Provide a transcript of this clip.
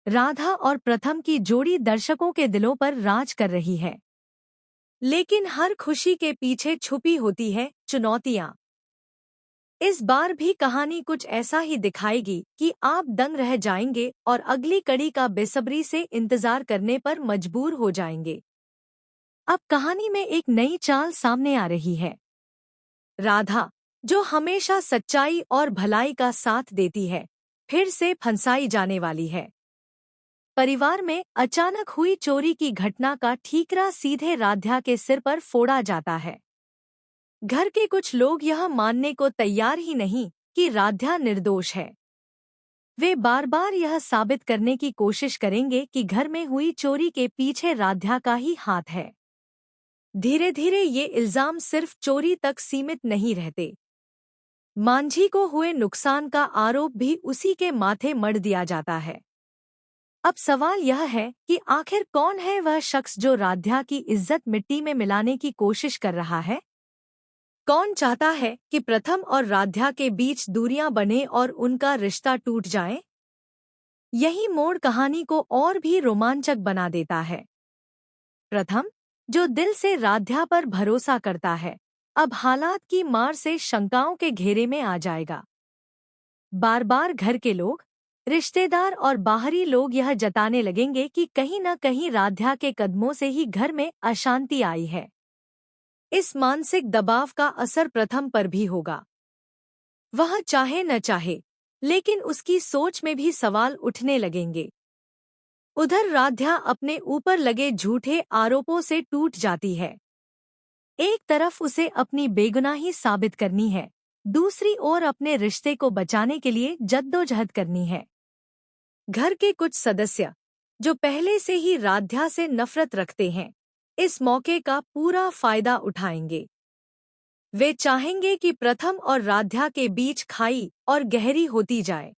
राधा और प्रथम की जोड़ी दर्शकों के दिलों पर राज कर रही है। लेकिन हर खुशी के पीछे छुपी होती है चुनौतियां। इस बार भी कहानी कुछ ऐसा ही दिखाएगी कि आप दंग रह जाएंगे और अगली कड़ी का बेसब्री से इंतजार करने पर मजबूर हो जाएंगे। अब कहानी में एक नई चाल सामने आ रही है। राधा, जो हमेशा सच्चाई और भलाई का साथ देती है, फिर से फंसाई जाने वाली है। परिवार में अचानक हुई चोरी की घटना का ठीकरा सीधे राधा के सिर पर फोड़ा जाता है। घर के कुछ लोग यह मानने को तैयार ही नहीं कि राधा निर्दोष है। वे बार बार यह साबित करने की कोशिश करेंगे कि घर में हुई चोरी के पीछे राधा का ही हाथ है। धीरे धीरे ये इल्जाम सिर्फ चोरी तक सीमित नहीं रहते। मांझी को हुए नुकसान का आरोप भी उसी के माथे मढ़ दिया जाता है। अब सवाल यह है कि आखिर कौन है वह शख्स जो राधा की इज्जत मिट्टी में मिलाने की कोशिश कर रहा है? कौन चाहता है कि प्रथम और राधा के बीच दूरियां बने और उनका रिश्ता टूट जाए? यही मोड़ कहानी को और भी रोमांचक बना देता है। प्रथम, जो दिल से राधा पर भरोसा करता है, अब हालात की मार से शंकाओं के घेरे में आ जाएगा। बार बार घर के लोग, रिश्तेदार और बाहरी लोग यह जताने लगेंगे कि कहीं न कहीं राधा के कदमों से ही घर में अशांति आई है। इस मानसिक दबाव का असर प्रथम पर भी होगा। वह चाहे न चाहे, लेकिन उसकी सोच में भी सवाल उठने लगेंगे। उधर राधा अपने ऊपर लगे झूठे आरोपों से टूट जाती है। एक तरफ उसे अपनी बेगुनाही साबित करनी है, दूसरी ओर अपने रिश्ते को बचाने के लिए जद्दोजहद करनी है। घर के कुछ सदस्य, जो पहले से ही राधा से नफरत रखते हैं, इस मौके का पूरा फायदा उठाएंगे। वे चाहेंगे कि प्रथम और राधा के बीच खाई और गहरी होती जाए।